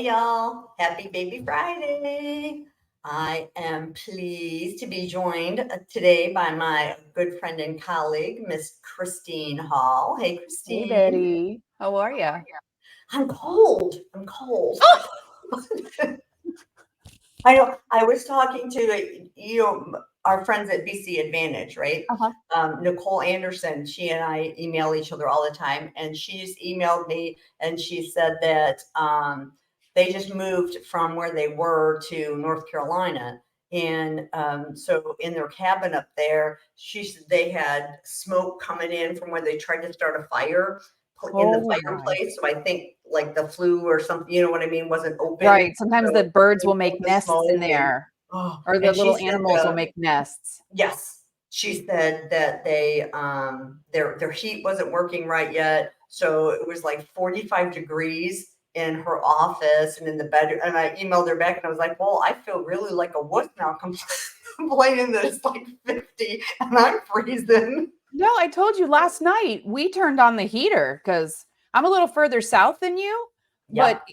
y'all. Happy Baby Friday. I am pleased to be joined today by my good friend and colleague, Miss Christine Hall. Hey, Christine. Hey, Betty. How are you? I'm cold. I know. I was talking to, our friends at BC Advantage, right? Nicole Anderson, she and I email each other all the time. And she just emailed me and she said that they just moved from where they were to North Carolina. And so in their cabin up there, she said they had smoke coming in from where they tried to start a fire in the fireplace. So I think like the flue or something, you know what I mean, wasn't open. Right. Sometimes the birds will make the nests in there, or the little animals will make nests. Yes. She said that they their heat wasn't working right yet. So it was like 45 degrees in her office and in the bedroom. And I emailed her back and I was like, well, I feel really like a wuss now complaining that it's like 50 and I'm freezing. No, I told you last night we turned on the heater because I'm a little further south than you, but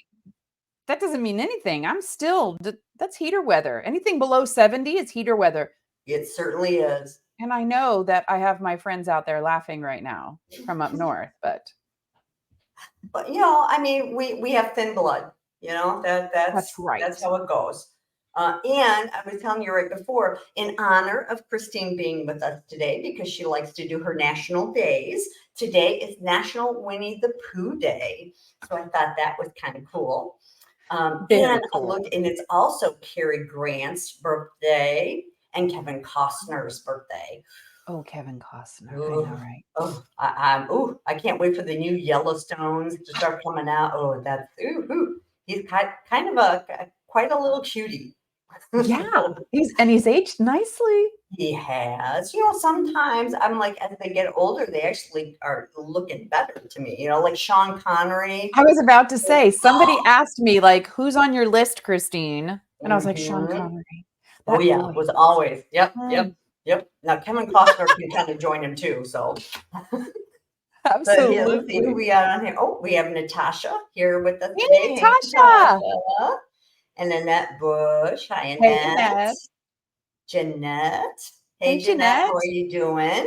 that doesn't mean anything. I'm still, that's heater weather. Anything below 70 is heater weather. It certainly is. And I know that I have my friends out there laughing right now from up north, but I mean, we have thin blood, that's right. That's how it goes. And I was telling you right before, in honor of Christine being with us today, because she likes to do her national days, today is National Winnie the Pooh Day. So I thought that was kind of cool. And it's also Cary Grant's birthday and Kevin Costner's birthday. Oh, Kevin Costner. I know, right? Oh, I can't wait for the new Yellowstones to start coming out. Oh, that's he's kind of quite a little cutie. Yeah, he's aged nicely. He has. Sometimes I'm like, as they get older, they actually are looking better to me. Like Sean Connery. I was about to say, somebody asked me, like, who's on your list, Christine? And I was like, Sean Connery. It was always. Yep. Now Kevin Costner can kind of join him too. So absolutely. Let's see who we got on here. Oh, we have Natasha here with us today. Hey, Natasha. And Annette Bush. Hi, Annette. Hey, Annette. Jeanette. Hey, Jeanette. How are you doing?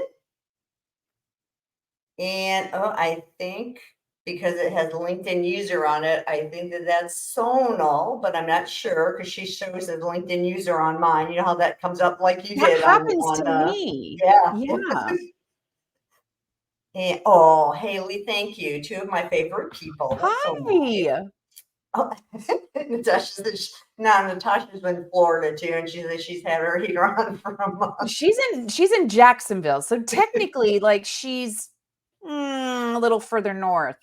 And I think because it has LinkedIn user on it, I think that's Sonal, but I'm not sure because she shows as LinkedIn user on mine. You know how that comes up like you did. That happens to me. Yeah. And, Haley, thank you. Two of my favorite people. That's Hi. So nice. Oh, Natasha's in Florida too, and she's had her heater on for a month. She's in Jacksonville, so technically, like she's a little further north.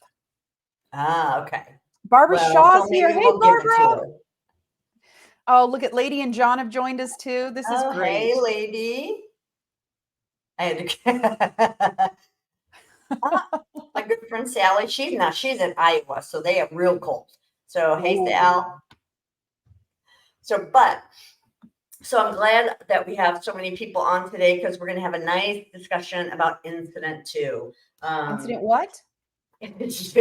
Okay. Barbara Shaw's here. Hey, Barbara. Oh, look at Lady and John have joined us too. This is great. Hey, Lady. I had to. My good friend Sally. She's in Iowa, so they have real cold. So, hey, Sal. So I'm glad that we have so many people on today because we're going to have a nice discussion about Incident 2. Incident what? That's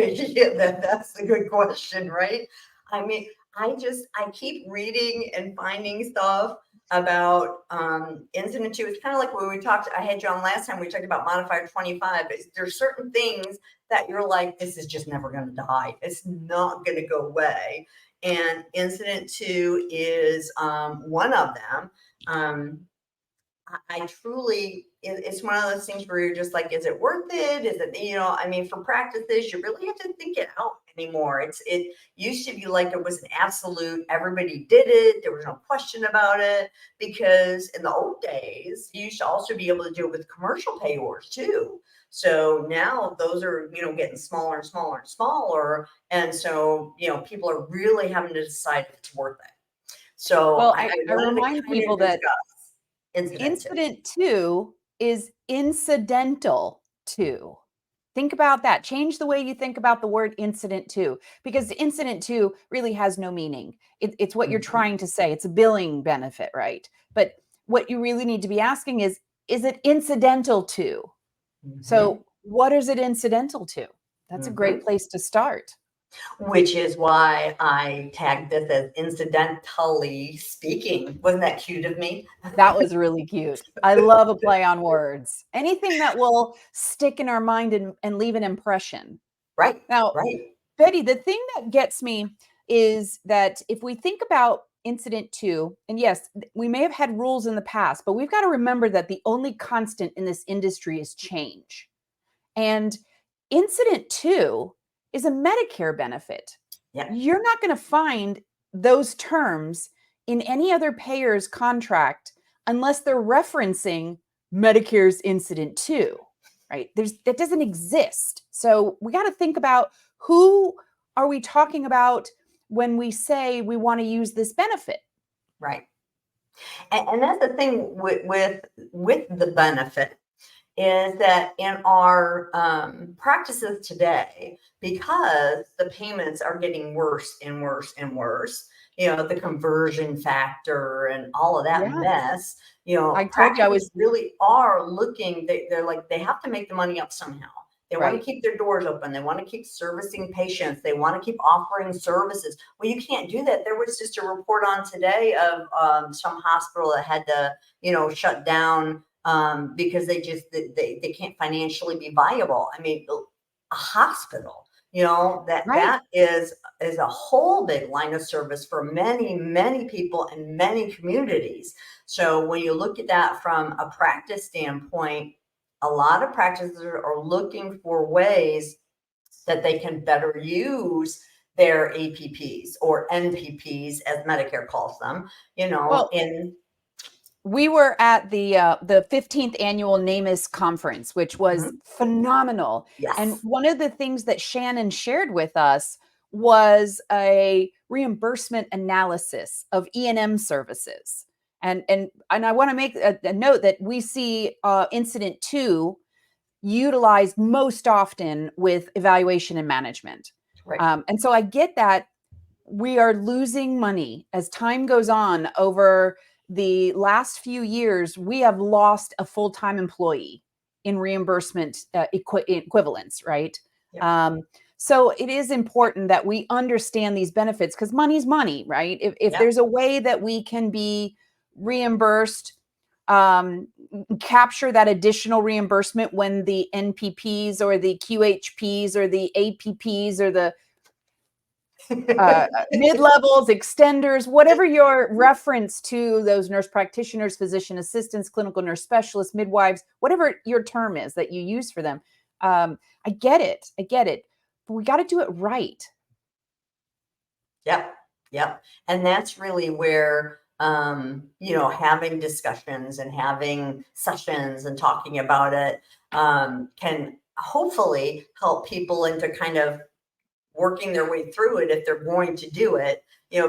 a good question, right? I mean, I keep reading and finding stuff about Incident 2. It's kind of like when I had you on last time, we talked about Modifier 25. There's certain things that you're like, this is just never going to die. It's not going to go away. And Incident 2 is one of them. I truly, it's one of those things where you're just like, is it worth it? Is it, for practices, you really have to think it out anymore. It used to be like it was an absolute, everybody did it. There was no question about it, because in the old days, you used to also be able to do it with commercial payors too. So now those are, getting smaller and smaller and smaller. And so, people are really having to decide if it's worth it. So I remind people that Incident 2 is incidental to. Think about that. Change the way you think about the word Incident 2, because Incident 2 really has no meaning. It's what you're trying to say. It's a billing benefit, right? But what you really need to be asking is it incidental to? So what is it incidental to? That's a great place to start. Which is why I tagged this as incidentally speaking. Wasn't that cute of me? That was really cute. I love a play on words. Anything that will stick in our mind and leave an impression. Right, Now, right. Betty, the thing that gets me is that if we think about incident 2, and yes, we may have had rules in the past, but we've got to remember that the only constant in this industry is change. And incident 2 is a Medicare benefit. Yeah. You're not going to find those terms in any other payer's contract unless they're referencing Medicare's incident 2, right? That doesn't exist. So we got to think about, who are we talking about when we say we want to use this benefit? Right. And that's the thing with the benefit, is that in our practices today, because the payments are getting worse and worse and worse, the conversion factor and all of that Yeah. mess, I told you I practices was really are looking, they're like, they have to make the money up somehow. They want right. to keep their doors open. They want to keep servicing patients. They want to keep offering services. Well, you can't do that. There was just a report on today of some hospital that had to, shut down because they can't financially be viable. I mean, a hospital, that Right. is a whole big line of service for many, many people in many communities. So when you look at that from a practice standpoint, a lot of practices are looking for ways that they can better use their APPs or NPPs, as Medicare calls them, Well, in we were at the 15th annual NAMUS conference, which was phenomenal. And yes. one of the things that Shannon shared with us was a reimbursement analysis of E&M services. And I want to make a note that we see incident 2 utilized most often with evaluation and management. Right. And so I get that we are losing money as time goes on. Over the last few years, we have lost a full-time employee in reimbursement equivalence, right? Yep. So it is important that we understand these benefits, because money's money, right? If there's a way that we can be reimbursed, capture that additional reimbursement when the NPPs or the QHPs or the APPs or the mid-levels, extenders, whatever your reference to those nurse practitioners, physician assistants, clinical nurse specialists, midwives, whatever your term is that you use for them. I get it. But we got to do it right. Yep. And that's really where, having discussions and having sessions and talking about it can hopefully help people into kind of working their way through it if they're going to do it,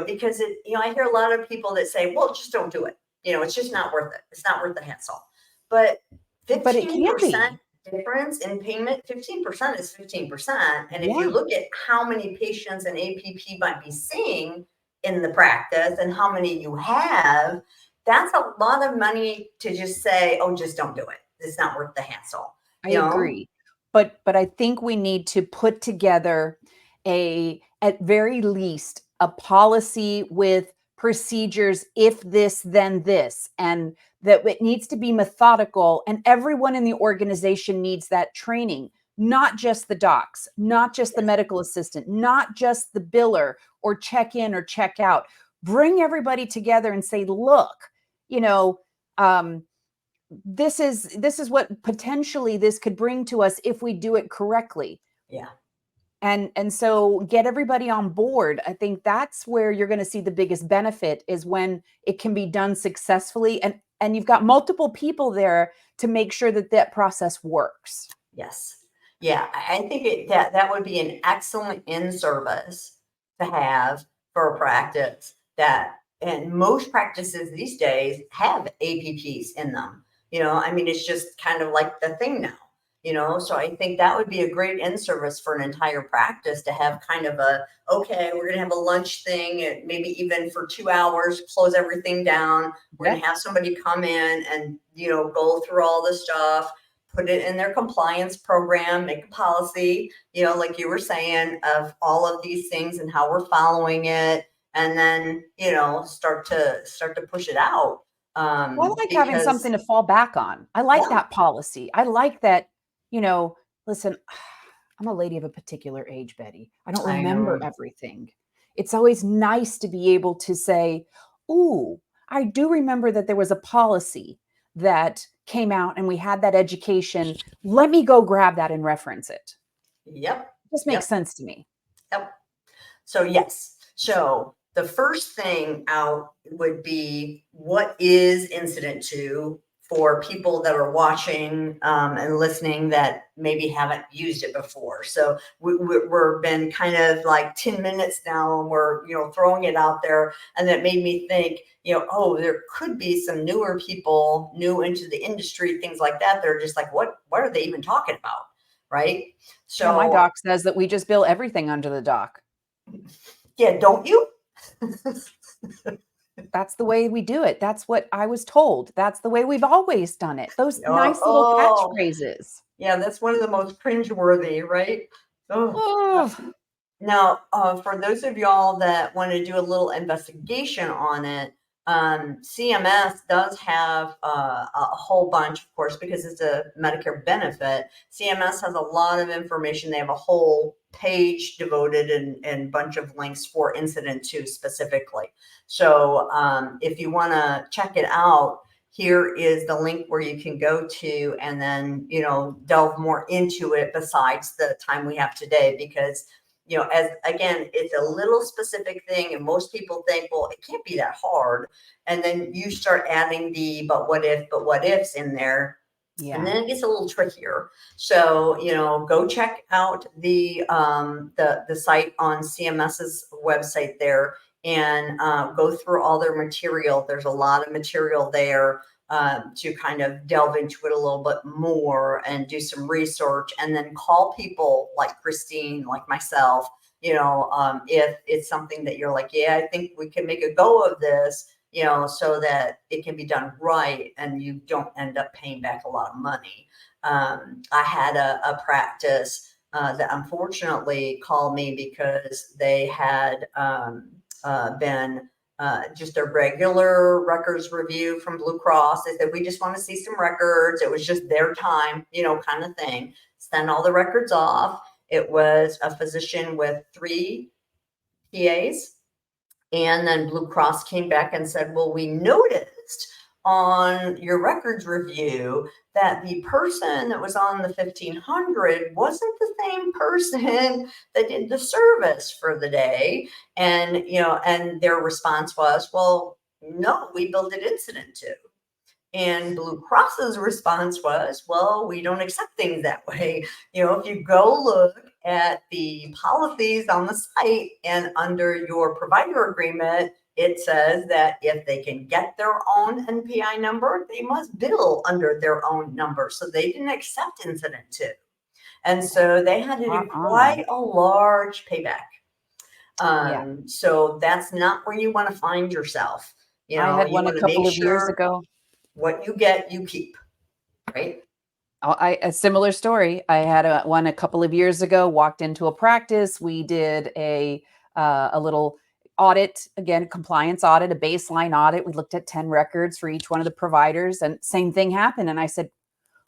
because I hear a lot of people that say, well, just don't do it. It's just not worth it. It's not worth the hassle. But But it can 15% be. difference in payment, 15% is 15%. And if you Yeah, look at how many patients an APP might be seeing in the practice and how many you have, that's a lot of money to just say, oh, just don't do it. It's not worth the hassle. I agree. But I think we need to put together at very least, a policy with procedures, if this, then this, and that it needs to be methodical, and everyone in the organization needs that training, not just the docs, not just the medical assistant, not just the biller or check in or check out. Bring everybody together and say, look, this is what potentially this could bring to us if we do it correctly. Yeah. And so get everybody on board. I think that's where you're going to see the biggest benefit, is when it can be done successfully, and you've got multiple people there to make sure that that process works. Yes. Yeah, I think that would be an excellent in-service to have for a practice and most practices these days have APPs in them. I mean, it's just kind of like the thing now. So I think that would be a great in-service for an entire practice to have kind of okay, we're going to have a lunch thing, and maybe even for 2 hours, close everything down. We're going to have somebody come in and, go through all the stuff, put it in their compliance program, make a policy, like you were saying, of all of these things and how we're following it, and then, start to push it out. Well, I like having something to fall back on. I like that policy. I like that, listen, I'm a lady of a particular age, Betty. I don't remember everything. It's always nice to be able to say, ooh, I do remember that there was a policy that came out and we had that education. Let me go grab that and reference it. Yep. This makes sense to me. Yep. So yes. So the first thing out would be, what is incident to, for people that are watching and listening that maybe haven't used it before. So we're been kind of like 10 minutes now, and we're, throwing it out there. And that made me think, oh, there could be some newer people new into the industry, things like that. They're just like, what are they even talking about? Right. So my doc says that we just bill everything under the doc. Yeah. Don't you? That's the way we do it. That's what I was told. That's the way we've always done it. Those nice little catchphrases. Yeah, that's one of the most cringeworthy, right? Now, for those of y'all that want to do a little investigation on it, CMS does have a whole bunch, of course, because it's a Medicare benefit. CMS has a lot of information. They have a whole page devoted and bunch of links for incident to specifically. So if you want to check it out, here is the link where you can go to and then, delve more into it besides the time we have today, because as again, it's a little specific thing, and most people think, well, it can't be that hard. And then you start adding the but what ifs in there. Yeah. And then it gets a little trickier. So, go check out the site on CMS's website there, and go through all their material. There's a lot of material there to kind of delve into it a little bit more and do some research, and then call people like Christine, like myself, if it's something that you're like, yeah, I think we can make a go of this, so that it can be done right and you don't end up paying back a lot of money. I had a practice that unfortunately called me because they had been just a regular records review from Blue Cross. They said, we just want to see some records. It was just their time, kind of thing. Send all the records off. It was a physician with 3 PAs. And then Blue Cross came back and said, well, we noticed on your records review that the person that was on the 1500 wasn't the same person that did the service for the day. And, and their response was, well, no, we billed it incident to. And Blue Cross's response was, well, we don't accept things that way. If you go look at the policies on the site and under your provider agreement, it says that if they can get their own NPI number, they must bill under their own number. So they didn't accept incident to. And so they had to do quite a large payback. So that's not where you want to find yourself. I had one a couple of years ago. What you get, you keep, right? A similar story. I had one a couple of years ago, walked into a practice. We did a little audit, again, compliance audit, a baseline audit. We looked at 10 records for each one of the providers, and same thing happened. And I said,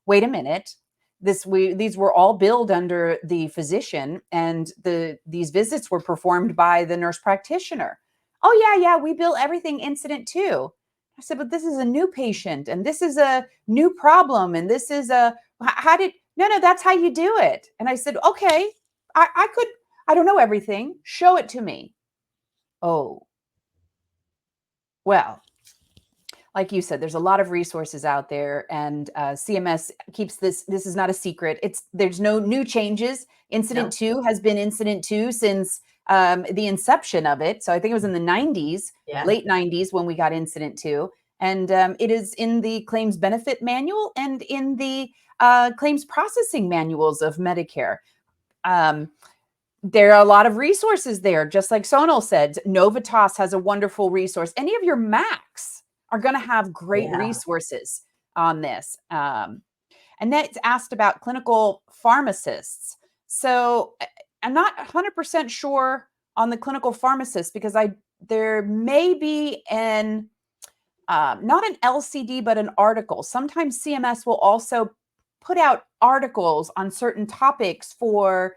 wait a minute, these were all billed under the physician, and these visits were performed by the nurse practitioner. Oh yeah, we bill everything incident to. I said, but this is a new patient, and this is a new problem, and this is no, that's how you do it. And I said, okay, I don't know everything. Show it to me. Oh, well, like you said, there's a lot of resources out there, and CMS keeps this is not a secret. There's no new changes. Incident 2 has been incident 2 since the inception of it. So I think it was in the 90s, late 90s, when we got incident 2. And it is in the claims benefit manual and in the claims processing manuals of Medicare. There are a lot of resources there. Just like Sonal said, Novitas has a wonderful resource. Any of your MACs are going to have great resources on this. And that's asked about clinical pharmacists. So I'm not 100% sure on the clinical pharmacist because there may be not an LCD, but an article. Sometimes CMS will also put out articles on certain topics for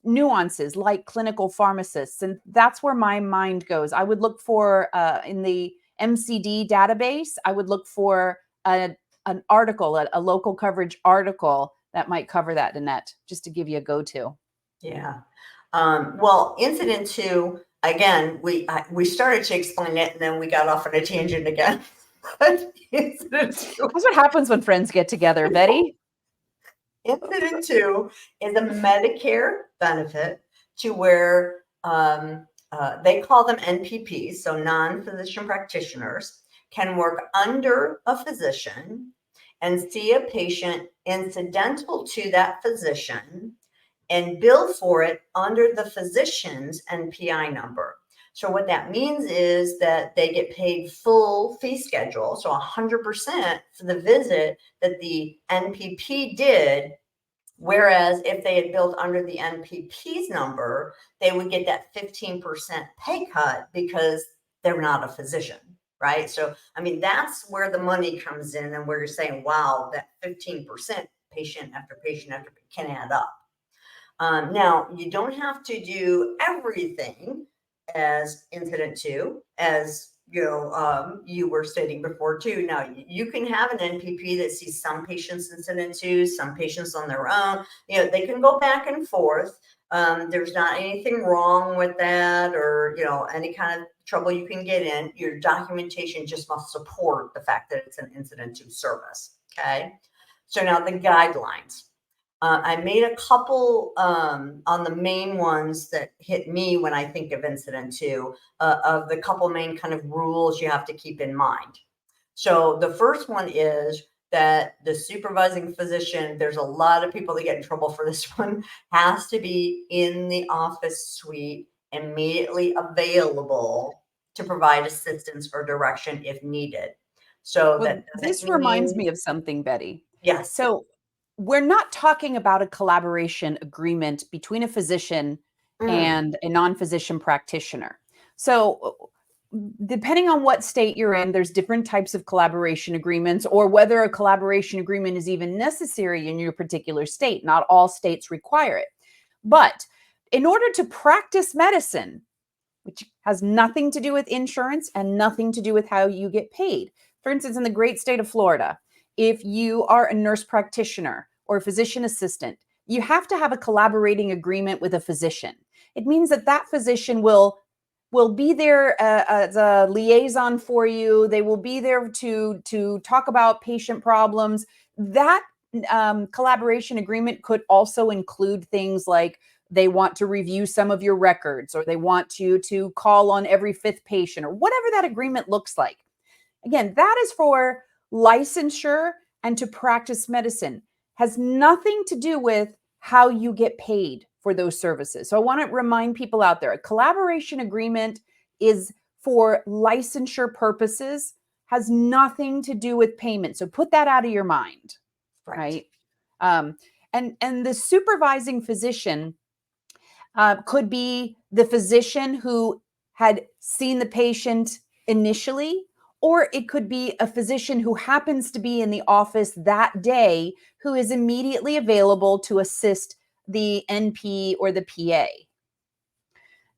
nuances like clinical pharmacists. And that's where my mind goes. I would look for in the MCD database, I would look for an article, a local coverage article that might cover that, Annette, just to give you a go-to. Yeah. Well, incident 2, again, we started to explain it and then we got off on a tangent again. Incident 2. That's what happens when friends get together, Betty. Incident 2 is a Medicare benefit to where they call them NPPs, so non-physician practitioners, can work under a physician and see a patient incidental to that physician and bill for it under the physician's NPI number. So what that means is that they get paid full fee schedule, so 100% for the visit that the NPP did. Whereas if they had billed under the NPP's number, they would get that 15% pay cut because they're not a physician, right? So, I mean, that's where the money comes in and where you're saying, wow, that 15% patient after patient after can add up. Now, you don't have to do everything as incident 2, as you were stating before too. Now, you can have an NPP that sees some patients incident 2, some patients on their own. They can go back and forth. There's not anything wrong with that, or any kind of trouble you can get in. Your documentation just must support the fact that it's an incident 2 service. Okay. So now the guidelines. I made a couple on the main ones that hit me when I think of incident 2, of the couple main kind of rules you have to keep in mind. So the first one is that the supervising physician, there's a lot of people that get in trouble for this one, has to be in the office suite, immediately available to provide assistance or direction if needed. So well, this reminds me of something, Betty. Yes. So we're not talking about a collaboration agreement between a physician and a non-physician practitioner. So depending on what state you're in, there's different types of collaboration agreements, or whether a collaboration agreement is even necessary in your particular state. Not all states require it. But in order to practice medicine, which has nothing to do with insurance and nothing to do with how you get paid. For instance, in the great state of Florida, if you are a nurse practitioner or a physician assistant, you have to have a collaborating agreement with a physician. It means that that physician will be there as a liaison for you. They will be there to talk about patient problems. That collaboration agreement could also include things like they want to review some of your records, or they want you to call on every 5th patient, or whatever that agreement looks like. Again, that is for licensure and to practice medicine. Has nothing to do with how you get paid for those services. So I want to remind people out there, a collaboration agreement is for licensure purposes, has nothing to do with payment. So put that out of your mind, right? And the supervising physician could be the physician who had seen the patient initially, or it could be a physician who happens to be in the office that day who is immediately available to assist the NP or the PA.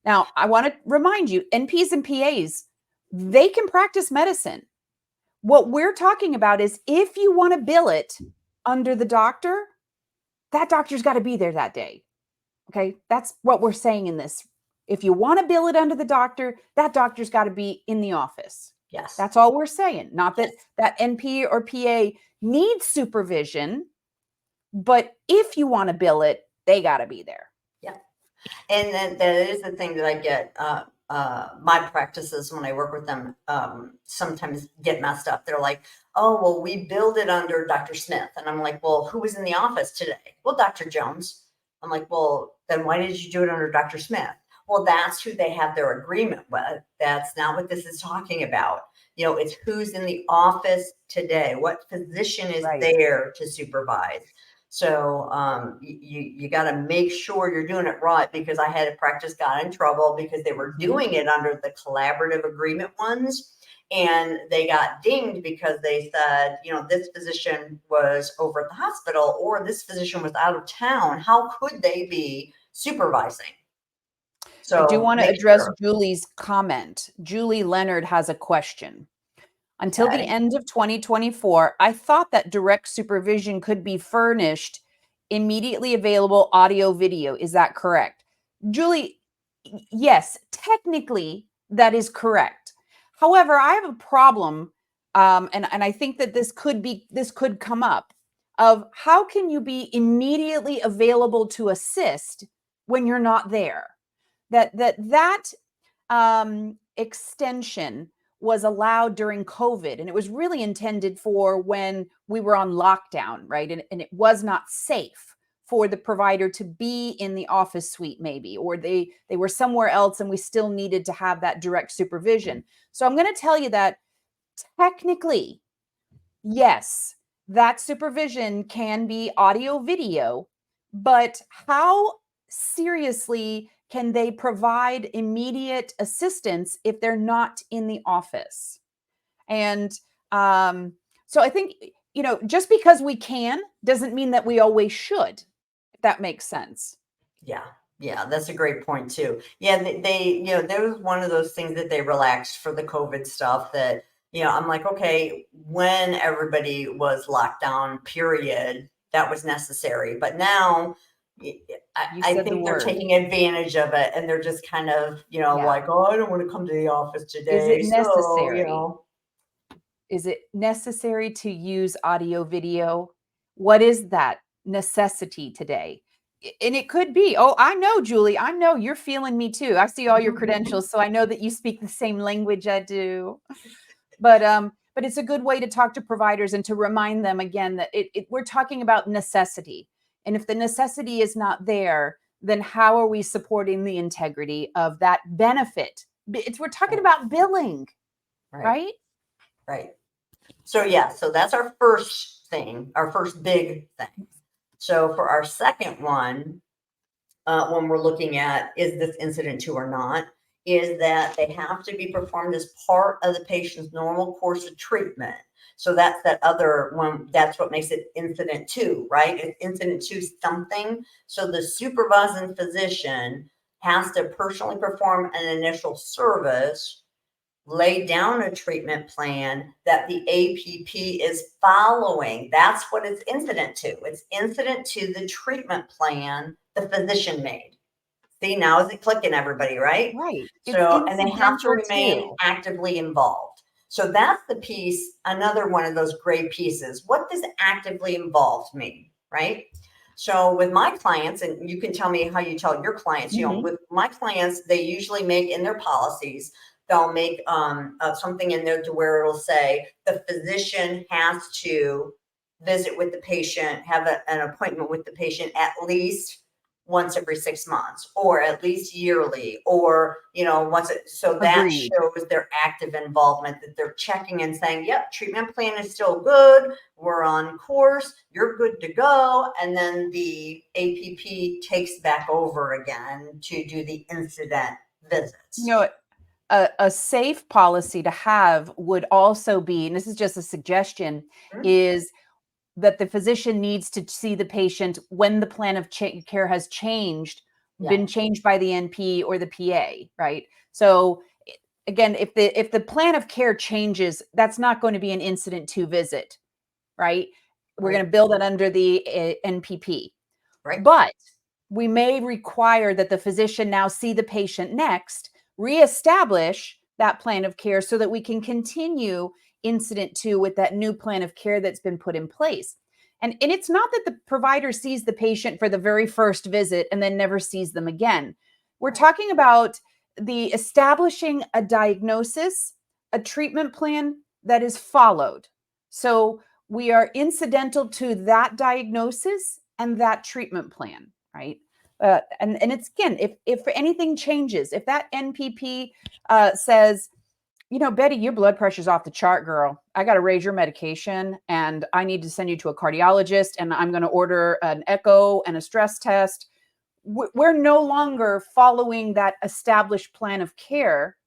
Now, I want to remind you, NPs and PAs, they can practice medicine. What we're talking about is if you want to bill it under the doctor, that doctor's got to be there that day. Okay, that's what we're saying in this. If you want to bill it under the doctor, that doctor's got to be in the office. Yes. That's all we're saying. Not that that NP or PA needs supervision, but if you want to bill it, they got to be there. Yeah. And then that is the thing that I get. My practices, when I work with them, sometimes get messed up. They're like, oh, well, we billed it under Dr. Smith. And I'm like, well, who was in the office today? Well, Dr. Jones. I'm like, well, then why did you do it under Dr. Smith? Well, that's who they have their agreement with. That's not what this is talking about. it's who's in the office today, what physician is there to supervise. So you got to make sure you're doing it right, because I had a practice got in trouble because they were doing it under the collaborative agreement ones. And they got dinged because they said, this physician was over at the hospital, or this physician was out of town. How could they be supervising? So I do want to address Julie's comment. Julie Leonard has a question. Until the end of 2024, I thought that direct supervision could be furnished immediately available audio video. Is that correct? Julie, yes, technically that is correct. However, I have a problem, and I think that this could come up, of how can you be immediately available to assist when you're not there? That extension was allowed during COVID, and it was really intended for when we were on lockdown, right? And it was not safe for the provider to be in the office suite, maybe, or they were somewhere else and we still needed to have that direct supervision. So I'm going to tell you that technically, yes, that supervision can be audio video, but how seriously can they provide immediate assistance if they're not in the office? And so I think, just because we can doesn't mean that we always should, if that makes sense. Yeah, that's a great point too. Yeah, they there was one of those things that they relaxed for the COVID stuff that, I'm like, okay, when everybody was locked down, period, that was necessary. But now I think they're taking advantage of it, and they're just kind of, like, oh, I don't want to come to the office today. Is it necessary? So, Is it necessary to use audio video? What is that necessity today? And it could be, oh, I know, Julie, I know you're feeling me too. I see all your credentials, so I know that you speak the same language I do. But it's a good way to talk to providers and to remind them again that we're talking about necessity. And if the necessity is not there, then how are we supporting the integrity of that benefit? We're talking about billing, right? Right. So yeah, so that's our first thing, our first big thing. So for our second one, when we're looking at, is this incident 2 or not, is that they have to be performed as part of the patient's normal course of treatment. So that's that other one. That's what makes it incident 2, right? It's incident 2 something. So the supervising physician has to personally perform an initial service, lay down a treatment plan that the APP is following. That's what it's incident to. It's incident to the treatment plan the physician made. See, now is it clicking, everybody, right? Right. So, and they have to remain actively involved. So that's the piece, another one of those gray pieces. What does actively involved mean, right? So with my clients, and you can tell me how you tell your clients, with my clients, they usually make in their policies, they'll make something in there to where it'll say the physician has to visit with the patient, have an appointment with the patient at least once every 6 months, or at least yearly, or so that shows their active involvement, that they're checking and saying, yep, treatment plan is still good, we're on course, you're good to go. And then the APP takes back over again to do the incident visits. A safe policy to have would also be, and this is just a suggestion, is that the physician needs to see the patient when the plan of care has changed, been changed by the NP or the PA, right? So again, if the plan of care changes, that's not going to be an incident 2 visit, right? We're going to build it under the NPP. Right. But we may require that the physician now see the patient next, reestablish that plan of care so that we can continue incident 2 with that new plan of care that's been put in place. And it's not that the provider sees the patient for the very first visit and then never sees them again. We're talking about the establishing a diagnosis, a treatment plan that is followed. So we are incidental to that diagnosis and that treatment plan, right? And it's, again, if anything changes, if that NPP says, Betty, your blood pressure's off the chart, girl. I got to raise your medication and I need to send you to a cardiologist and I'm going to order an echo and a stress test. We're no longer following that established plan of care,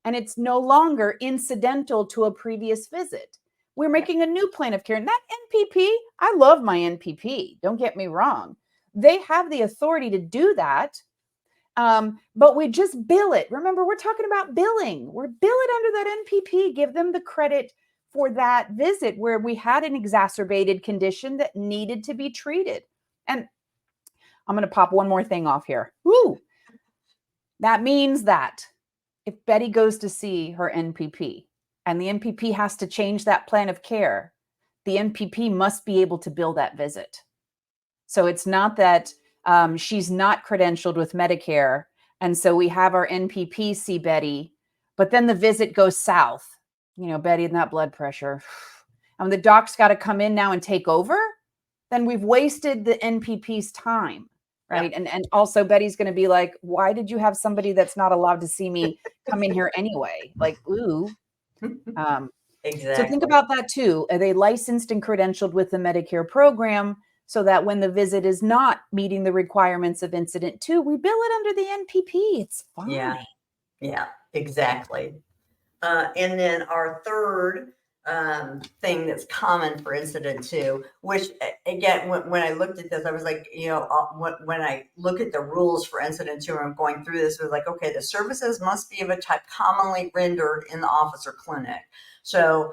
and it's no longer incidental to a previous visit. We're making a new plan of care. And that NPP, I love my NPP. Don't get me wrong. They have the authority to do that. But we just bill it. Remember, we're talking about billing. We're bill it under that NPP, give them the credit for that visit where we had an exacerbated condition that needed to be treated. And I'm going to pop one more thing off here. Woo! That means that if Betty goes to see her NPP and the NPP has to change that plan of care, the NPP must be able to bill that visit. So it's not that she's not credentialed with Medicare. And so we have our NPP see Betty, but then the visit goes south. Betty and that blood pressure. And the doc's got to come in now and take over. Then we've wasted the NPP's time. Right. Yeah. And also Betty's going to be like, why did you have somebody that's not allowed to see me come in here anyway? Like, ooh. Exactly. So think about that too. Are they licensed and credentialed with the Medicare program so that when the visit is not meeting the requirements of incident 2, we bill it under the NPP? It's fine. Yeah, exactly. And then our third thing that's common for incident 2, which again, when I looked at this, I was like, when I look at the rules for incident 2, I'm going through this, I was like, okay, the services must be of a type commonly rendered in the office or clinic. So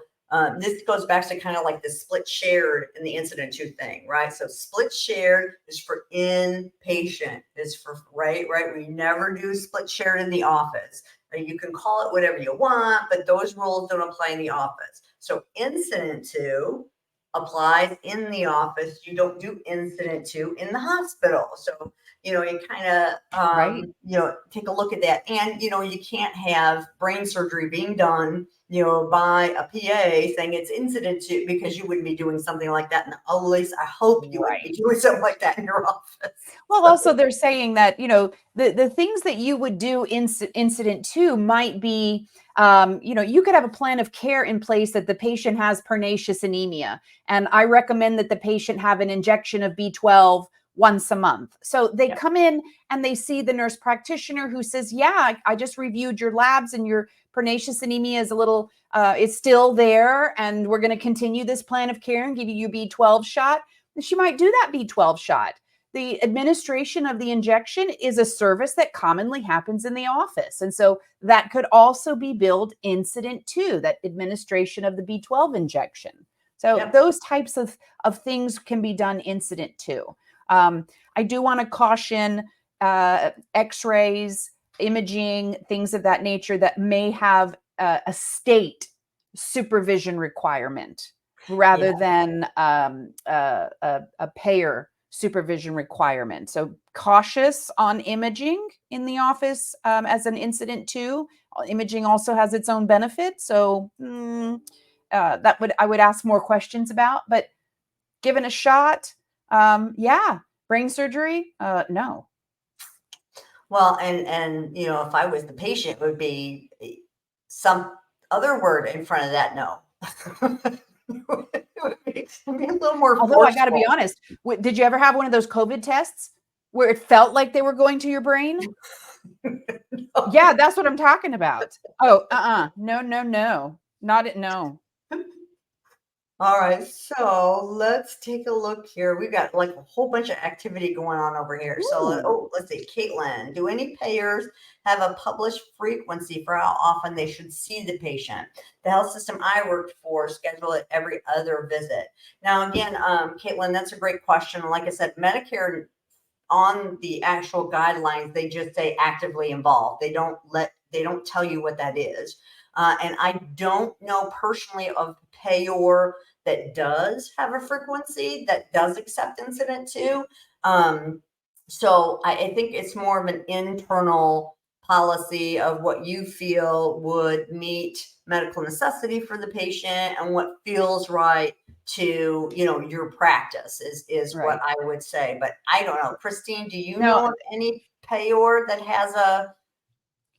this goes back to kind of like the split shared in the incident 2 thing, right? So split shared is for inpatient, is for, right? We never do split shared in the office. You can call it whatever you want, but those rules don't apply in the office. So incident 2 applies in the office. You don't do incident 2 in the hospital. So, you kind of, take a look at that. And, you can't have brain surgery being done, by a PA saying it's incident 2, because you wouldn't be doing something like that. And at least I hope you wouldn't be doing something like that in your office. Well, also they're saying that, the things that you would do incident 2 might be, you could have a plan of care in place that the patient has pernicious anemia. And I recommend that the patient have an injection of B12 once a month. So they come in and they see the nurse practitioner who says, yeah, I just reviewed your labs and your pernicious anemia is a little, it's still there. And we're going to continue this plan of care and give you your B12 shot. And she might do that B12 shot. The administration of the injection is a service that commonly happens in the office. And so that could also be billed incident 2, that administration of the B12 injection. So those types of things can be done incident 2. I do want to caution x-rays, imaging, things of that nature that may have a state supervision requirement rather than a payer supervision requirement. So cautious on imaging in the office as an incident 2. Imaging also has its own benefits. So I would ask more questions about, but given a shot, brain surgery, no. Well, and if I was the patient, it would be some other word in front of that no. It would be a little more Although forceful. I got to be honest, did you ever have one of those COVID tests where it felt like they were going to your brain? No. Yeah, that's what I'm talking about. Oh, no, not it. No. All right, so let's take a look here. We've got like a whole bunch of activity going on over here. Ooh. So let's see, Caitlin, do any payers have a published frequency for how often they should see the patient? The health system I worked for scheduled it every other visit. Now, again, Caitlin, that's a great question. Like I said, Medicare on the actual guidelines, they just say actively involved. They don't tell you what that is. And I don't know personally of payor that does have a frequency that does accept incident 2. So I think it's more of an internal policy of what you feel would meet medical necessity for the patient and what feels right to, your practice is right. What I would say. But I don't know. Christine, do you know of any payor that has a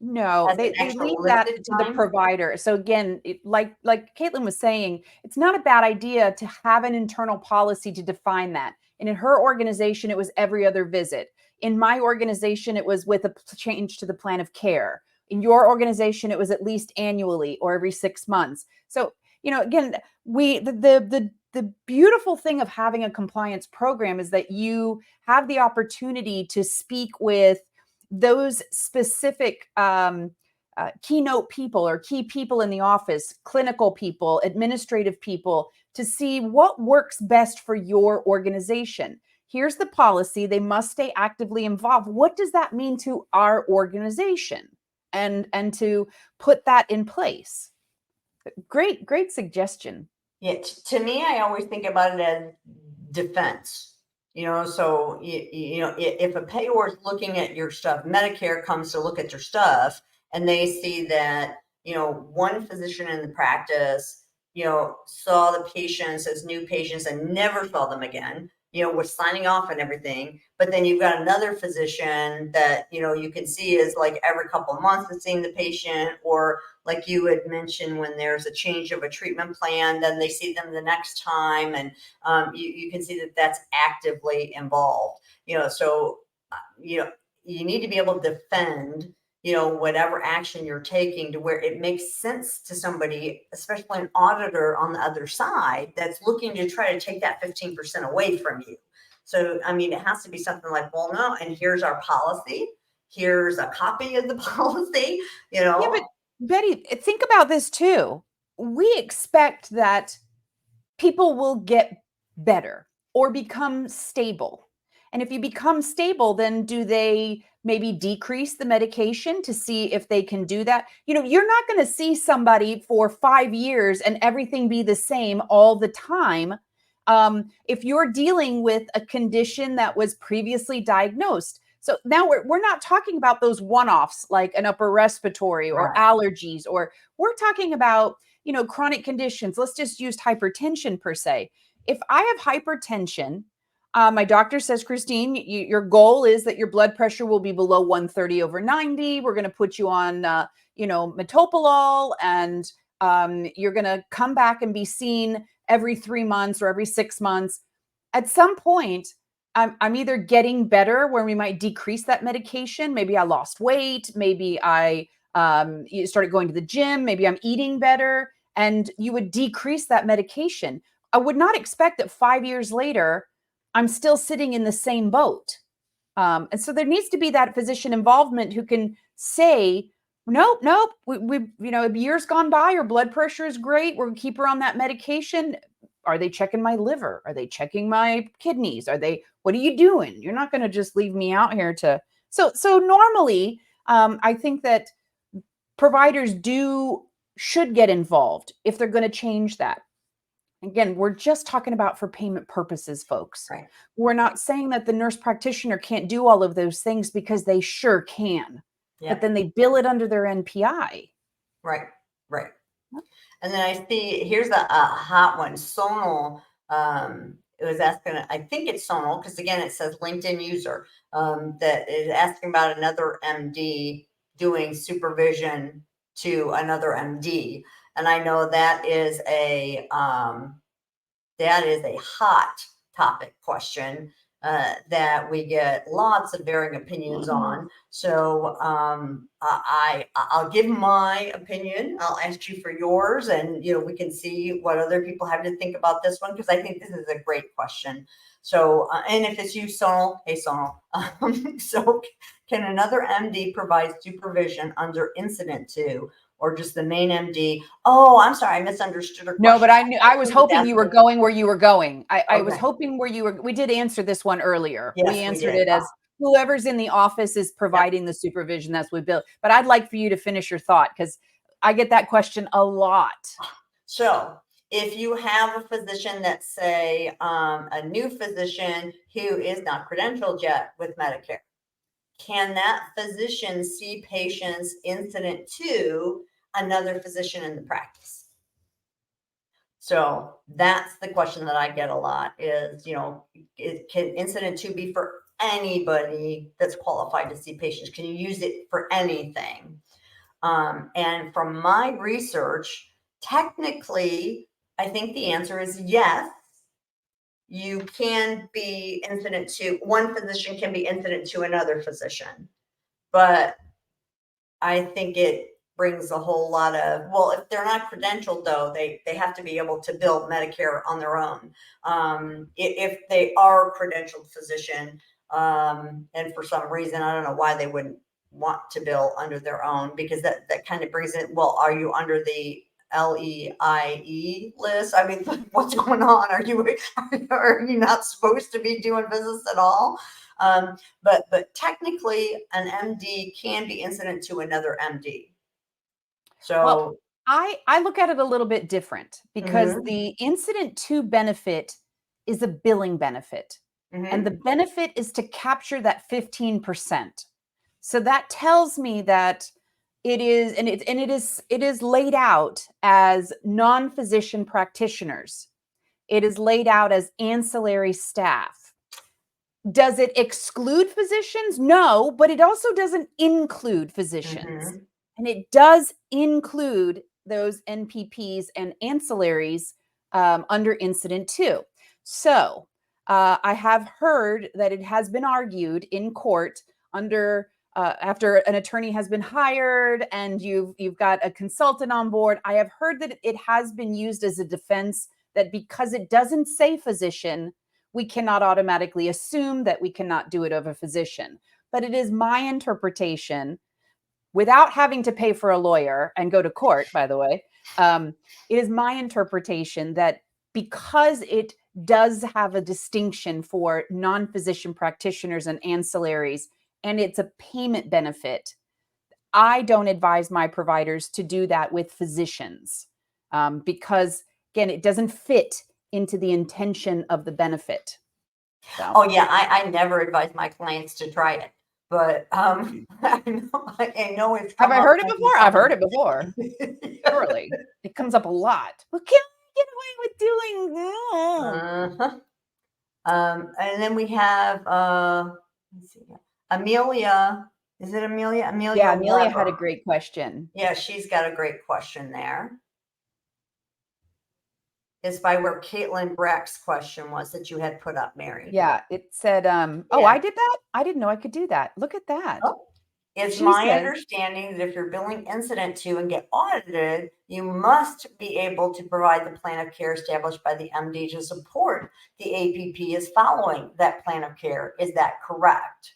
No, Has an they extra leave that listed to the time? provider. So again, like Caitlin was saying, it's not a bad idea to have an internal policy to define that. And in her organization, it was every other visit. In my organization, it was with a change to the plan of care. In your organization, it was at least annually or every 6 months. So, again, the beautiful thing of having a compliance program is that you have the opportunity to speak with those specific keynote people or key people in the office, clinical people, administrative people, to see what works best for your organization. Here's the policy. They must stay actively involved. What does that mean to our organization? And to put that in place. Great suggestion. Yeah, to me, I always think about it as defense. So if a payor is looking at your stuff, Medicare comes to look at your stuff, and they see that one physician in the practice saw the patients as new patients and never saw them again, was signing off and everything. But then you've got another physician that you can see is like every couple of months is seeing the patient, or like you had mentioned, when there's a change of a treatment plan, then they see them the next time, and you can see that that's actively involved. So you need to be able to defend whatever action you're taking to where it makes sense to somebody, especially an auditor on the other side, that's looking to try to take that 15% away from you. So, I mean, it has to be something like, well, no, and here's our policy. Here's a copy of the policy, Yeah, but Betty, think about this too. We expect that people will get better or become stable. And if you become stable, then do they maybe decrease the medication to see if they can do that? You're not going to see somebody for 5 years and everything be the same all the time. If you're dealing with a condition that was previously diagnosed. So now we're not talking about those one-offs like an upper respiratory or right. allergies, or we're talking about chronic conditions. Let's just use hypertension per se. If I have hypertension, my doctor says, Christine, your goal is that your blood pressure will be below 130/90. We're going to put you on, metoprolol, and you're going to come back and be seen every 3 months or every 6 months. At some point, I'm either getting better where we might decrease that medication. Maybe I lost weight. Maybe I started going to the gym. Maybe I'm eating better, and you would decrease that medication. I would not expect that 5 years later, I'm still sitting in the same boat. And so there needs to be that physician involvement who can say, nope, we years gone by, her blood pressure is great. We're going to keep her on that medication. Are they checking my liver? Are they checking my kidneys? What are you doing? You're not going to just leave me out here so normally, I think that providers should get involved if they're going to change that. Again, we're just talking about for payment purposes, folks. Right. We're not saying that the nurse practitioner can't do all of those things, because they sure can. Yeah. But then they bill it under their NPI. Right. And then I see here's a hot one. Sonal, it was asking, I think it's Sonal, because again, it says LinkedIn user, that is asking about another MD doing supervision to another MD. And I know that is a hot topic question that we get lots of varying opinions on. So I'll give my opinion. I'll ask you for yours, and we can see what other people have to think about this one, because I think this is a great question. So and if it's you, Sonal, hey Sonal, so can another MD provide supervision under incident 2? Or just the main MD? Oh, I'm sorry, I misunderstood her question. No, but I was hoping you were going where you were going. I was hoping where you were. We did answer this one earlier. Yes, we answered it as whoever's in the office is providing the supervision. That's what we built. But I'd like for you to finish your thought, because I get that question a lot. So if you have a physician that's, say, a new physician who is not credentialed yet with Medicare, can that physician see patients incident to another physician in the practice? So that's the question that I get a lot is, can incident 2 be for anybody that's qualified to see patients? Can you use it for anything? And from my research, technically, I think the answer is yes. You can be incident to, one physician can be incident to another physician. But I think it brings a whole lot of, well, if they're not credentialed though, they have to be able to bill Medicare on their own. If they are a credentialed physician, and for some reason, I don't know why they wouldn't want to bill under their own, because that kind of brings it, well, are you under the LEIE list? I mean, what's going on? Are you not supposed to be doing business at all? But technically an MD can be incident to another MD. So well, I look at it a little bit different, because Mhm. the incident to benefit is a billing benefit. And the benefit is to capture that 15%. So that tells me that it is, and it is laid out as non-physician practitioners. It is laid out as ancillary staff. Does it exclude physicians? No, but it also doesn't include physicians. And it does include those NPPs and ancillaries under incident to. So I have heard that it has been argued in court under after an attorney has been hired and you've got a consultant on board. I have heard that it has been used as a defense that because it doesn't say physician, we cannot automatically assume that we cannot do it of a physician. But it is my interpretation, without having to pay for a lawyer and go to court, by the way, it is my interpretation that because it does have a distinction for non-physician practitioners and ancillaries, and it's a payment benefit, I don't advise my providers to do that with physicians because, again, it doesn't fit into the intention of the benefit. So. Oh yeah, I never advise my clients to try it, but I know it's Have come I up heard it many before? I've heard it times. before. Surely. It comes up a lot. Well, can I get away with doing Uh-huh. And then we have let's see, Amelia. Is it Amelia? Yeah, Amelia had a Weber. great question. Yeah, she's got a great question there. Is by where Caitlin Brack's question was that you had put up, Mary. Yeah, it said, oh, Yeah. I did that? I didn't know I could do that. Look at that. Oh. It's She my says, understanding that if you're billing incident to and get audited, you must be able to provide the plan of care established by the MD to support the APP is following that plan of care. Is that correct?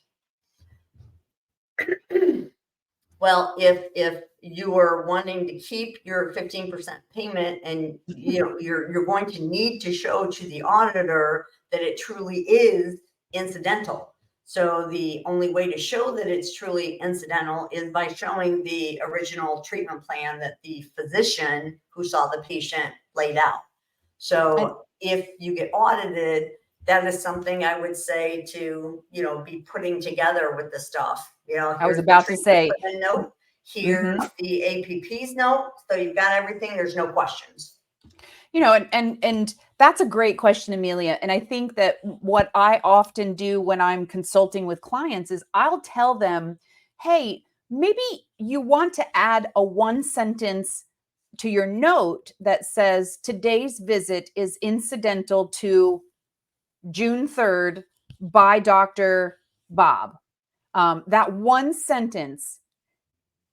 Well, if you are wanting to keep your 15% payment and you're going to need to show to the auditor that it truly is incidental. So the only way to show that it's truly incidental is by showing the original treatment plan that the physician who saw the patient laid out. So if you get audited, that is something I would say to, be putting together with the stuff. I was about to say, note, here's the APP's note. So you've got everything. There's no questions. And that's a great question, Amelia. And I think that what I often do when I'm consulting with clients is I'll tell them, hey, maybe you want to add a one sentence to your note that says today's visit is incidental to June 3rd by Dr. Bob. That one sentence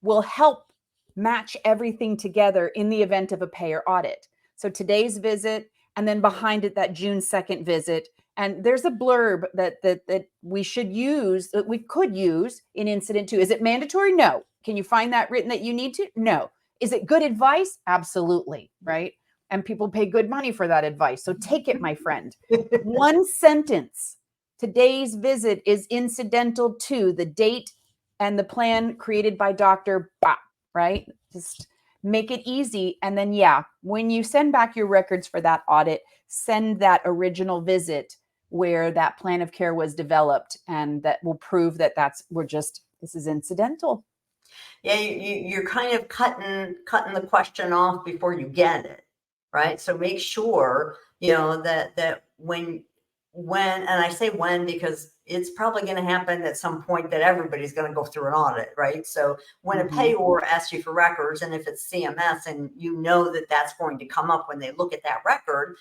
will help match everything together in the event of a payer audit. So today's visit, and then behind it, that June 2nd visit. And there's a blurb that we should use, that we could use in incident to. Is it mandatory? No. Can you find that written that you need to? No. Is it good advice? Absolutely. Right. And people pay good money for that advice. So take it, my friend. One sentence. Today's visit is incidental to the date and the plan created by Dr. Bob, right? Just make it easy. And then, when you send back your records for that audit, send that original visit where that plan of care was developed, and that will prove that this is incidental. Yeah, you're kind of cutting the question off before you get it, right? So make sure, that when when, and I say when because it's probably going to happen at some point that everybody's going to go through an audit, right? So when a payor asks you for records, and if it's CMS and you know that that's going to come up when they look at that record,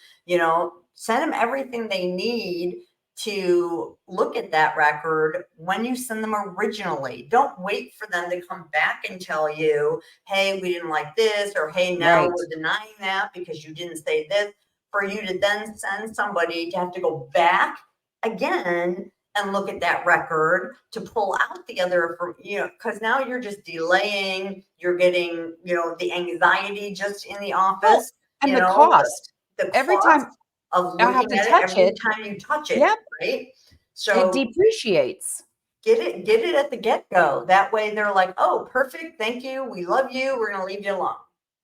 send them everything they need to look at that record when you send them originally. Don't wait for them to come back and tell you, hey, we didn't like this, or hey, now we're denying that because you didn't say this. For you to then send somebody to have to go back again and look at that record to pull out the other, because now you're just delaying, you're getting, the anxiety just in the office. And the cost. The every cost time of I have looking to at touch every it, time you touch it, right? So it depreciates. Get it at the get-go. That way they're like, oh, perfect, thank you, we love you, we're going to leave you alone.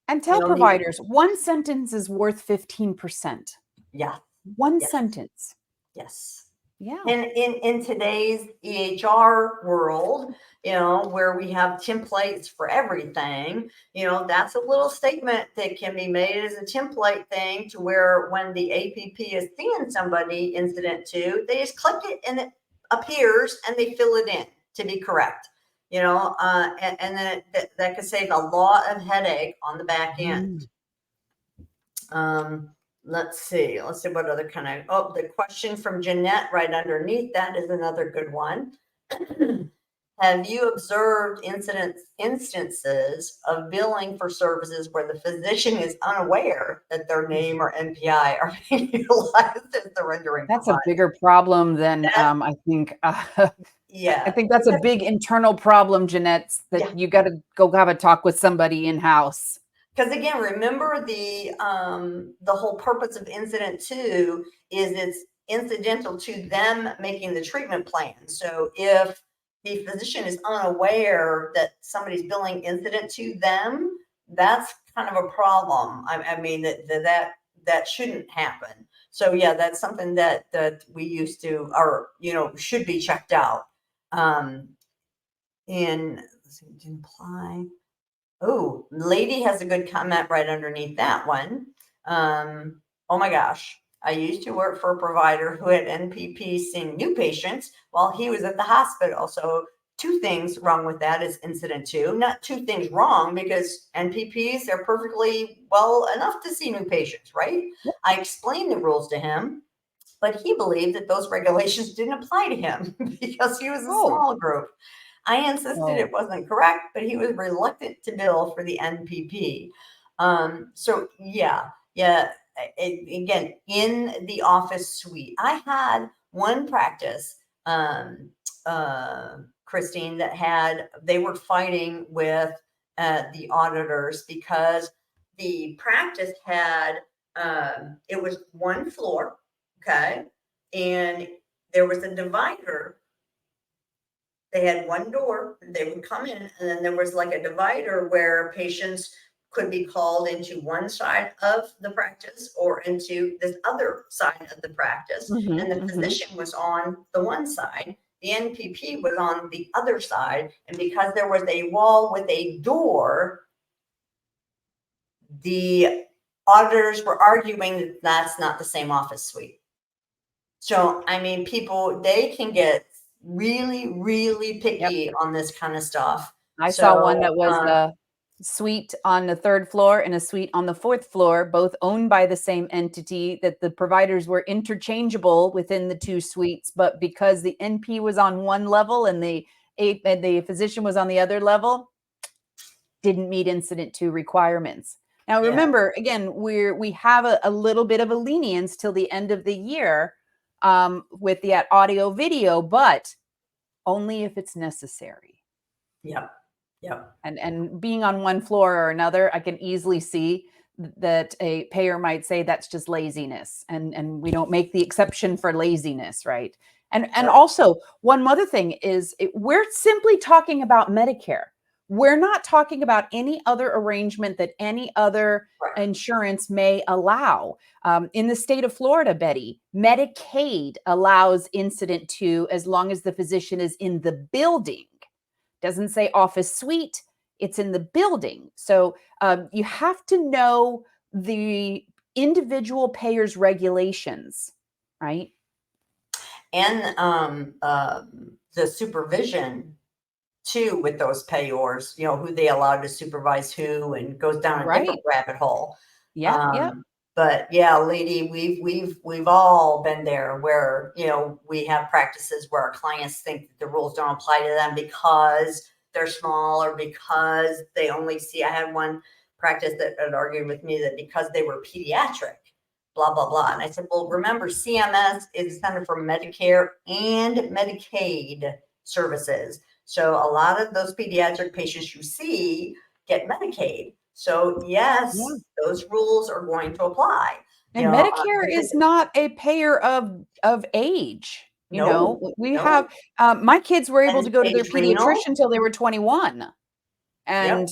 And tell providers, one sentence is worth 15%. Yeah. One sentence. Yes. Yeah. And in today's EHR world, where we have templates for everything, that's a little statement that can be made as a template thing to where when the APP is seeing somebody incident to, they just click it and it appears and they fill it in to be correct. And then that could save a lot of headache on the back end. Let's see what other kind of, the question from Jeanette right underneath that is another good one. Have you observed instances of billing for services where the physician is unaware that their name or NPI are being utilized as the rendering That's provider? A bigger problem than I think. Yeah, I think that's a big internal problem, Jeanette, that you got to go have a talk with somebody in-house. Because again, remember the whole purpose of incident 2 is it's incidental to them making the treatment plan. So if the physician is unaware that somebody's billing incident to them, that's kind of a problem. I mean that shouldn't happen. So yeah, that's something that we used to, or should be checked out. And let's see, didn't apply. Oh, lady has a good comment right underneath that one. Oh my gosh. I used to work for a provider who had NPP seeing new patients while he was at the hospital. So 2 things wrong with that is incident 2. Not 2 things wrong, because NPPs are perfectly well enough to see new patients, right? Yep. I explained the rules to him, but he believed that those regulations didn't apply to him because he was a small group. I insisted it wasn't correct, but he was reluctant to bill for the NPP. So yeah. Again, in the office suite, I had one practice, Christine, that they were fighting with the auditors because the practice had, it was 1 floor, okay, and there was a divider. They had 1 door, they would come in, and then there was like a divider where patients could be called into one side of the practice or into this other side of the practice. And the physician was on the one side, the NPP was on the other side. And because there was a wall with a door, the auditors were arguing that that's not the same office suite. So, I mean, people, they can get really, really picky on this kind of stuff. I saw one that was a suite on the 3rd floor and a suite on the 4th floor, both owned by the same entity, that the providers were interchangeable within the 2 suites, but because the NP was on one level and the physician was on the other level, didn't meet incident 2 requirements. Now, remember, again, we have a little bit of a lenience till the end of the year with the audio video, but only if it's necessary. Yeah. And being on one floor or another, I can easily see that a payer might say that's just laziness, and we don't make the exception for laziness, right? And also, one other thing is we're simply talking about Medicare. We're not talking about any other arrangement that any other insurance may allow. In the state of Florida, Betty, Medicaid allows incident 2 as long as the physician is in the building. Doesn't say office suite, it's in the building. So you have to know the individual payer's regulations, right? the supervision too with those payors, who they allow to supervise who, and goes down a different rabbit hole. Yeah. But yeah, lady, we've all been there where, we have practices where our clients think that the rules don't apply to them because they're small, or because they only see. I had one practice that had argued with me that because they were pediatric, blah, blah, blah. And I said, well, remember, CMS is Center for Medicare and Medicaid Services. So a lot of those pediatric patients you see get Medicaid. So yes, those rules are going to apply. And Medicare is not a payer of age. We have, my kids were able to go to their pediatrician until they were 21. And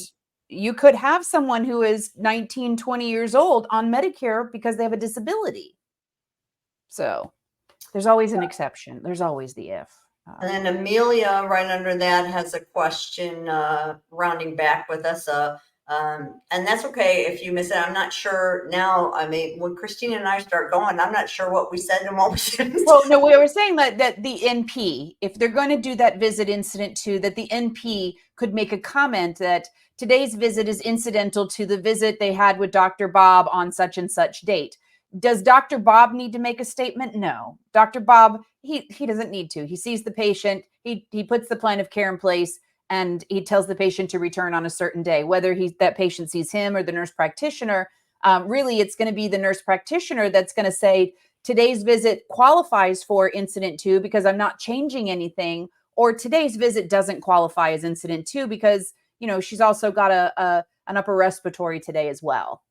you could have someone who is 19, 20 years old on Medicare because they have a disability. So there's always an exception. There's always the if. And then Amelia, right under that, has a question rounding back with us. And that's okay if you miss it. I'm not sure now. I mean, when Christina and I start going, I'm not sure what we said and what we didn't. Well, no, we were saying that the NP, if they're going to do that visit incident to, that the NP could make a comment that today's visit is incidental to the visit they had with Dr. Bob on such and such date. Does Dr. Bob need to make a statement? No. Dr. Bob, he doesn't need to. He sees the patient, he puts the plan of care in place, and he tells the patient to return on a certain day. Whether that patient sees him or the nurse practitioner, really it's going to be the nurse practitioner that's going to say, today's visit qualifies for incident 2 because I'm not changing anything, or today's visit doesn't qualify as incident 2 because, she's also got an upper respiratory today as well.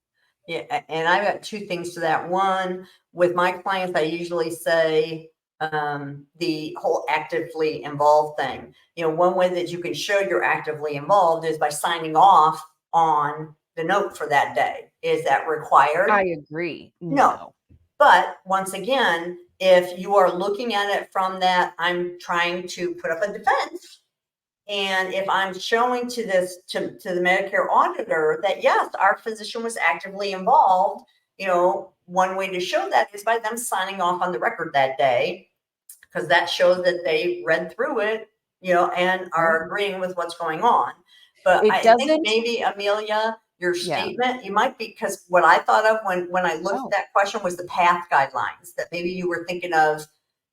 Yeah, and I've got two things to that. One, with my clients, I usually say the whole actively involved thing. One way that you can show you're actively involved is by signing off on the note for that day. Is that required? I agree. No. But once again, if you are looking at it from that, I'm trying to put up a defense. And if I'm showing to the Medicare auditor that, yes, our physician was actively involved, one way to show that is by them signing off on the record that day, because that shows that they read through it, and are agreeing with what's going on. But I think maybe, Amelia, your statement, you might be, because what I thought of when I looked at that question was the path guidelines, that maybe you were thinking of,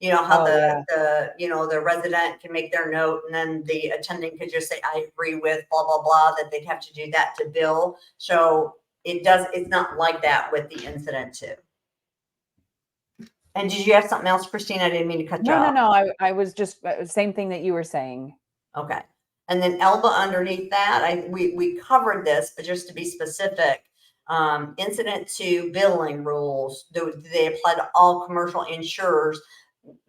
how the resident can make their note, and then the attending could just say, I agree with blah, blah, blah, that they'd have to do that to bill. So it's not like that with the incident 2. And did you have something else, Christine? I didn't mean to cut you off. No. I was just same thing that you were saying. Okay. And then Elba underneath that, we covered this, but just to be specific, incident 2 billing rules, do they apply to all commercial insurers?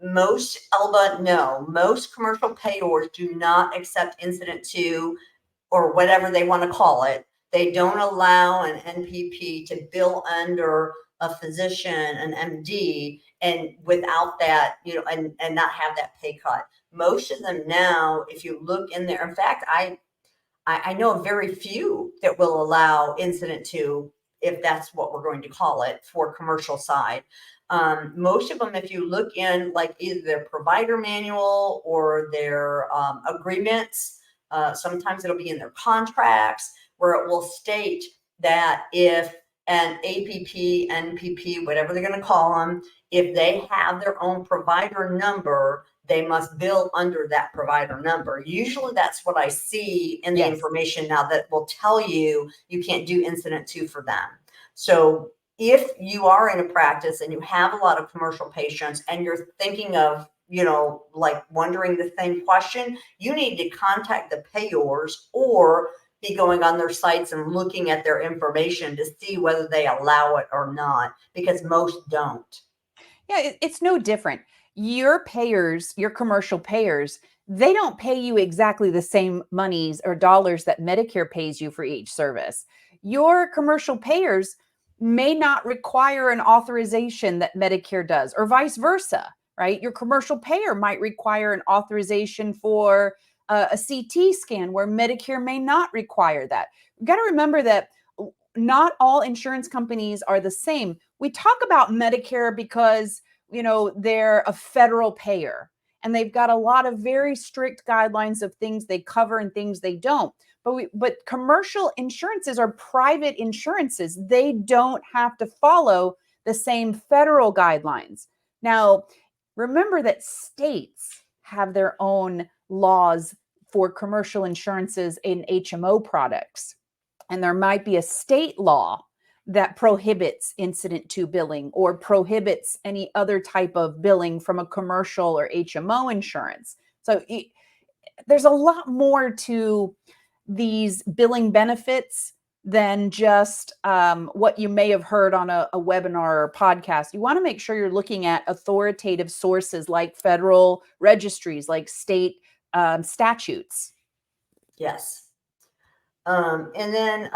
Most, Elba, no. Most commercial payors do not accept incident 2, or whatever they want to call it. They don't allow an NPP to bill under a physician, an MD, and without that, and not have that pay cut. Most of them now, if you look in there, in fact, I know of very few that will allow incident 2, if that's what we're going to call it, for commercial side. Most of them, if you look in like either their provider manual or their agreements, sometimes it'll be in their contracts, where it will state that if an APP, NPP, whatever they're going to call them, if they have their own provider number, they must bill under that provider number. Usually that's what I see in the information now that will tell you can't do incident 2 for them. So if you are in a practice and you have a lot of commercial patients and you're thinking of, like wondering the same question, you need to contact the payors or be going on their sites and looking at their information to see whether they allow it or not, because most don't. Yeah, it's no different. Your payers, your commercial payers, they don't pay you exactly the same monies or dollars that Medicare pays you for each service. Your commercial payers may not require an authorization that Medicare does, or vice versa, right? Your commercial payer might require an authorization for a CT scan where Medicare may not require that. You've got to remember that not all insurance companies are the same. We talk about Medicare because they're a federal payer and they've got a lot of very strict guidelines of things they cover and things they don't. But commercial insurances are private insurances. They don't have to follow the same federal guidelines. Now, remember that states have their own laws for commercial insurances in HMO products. And there might be a state law that prohibits incident to billing or prohibits any other type of billing from a commercial or HMO insurance. So there's a lot more to these billing benefits than just what you may have heard on a webinar or podcast. You want to make sure you're looking at authoritative sources like federal registries, like state statutes. Yes. And then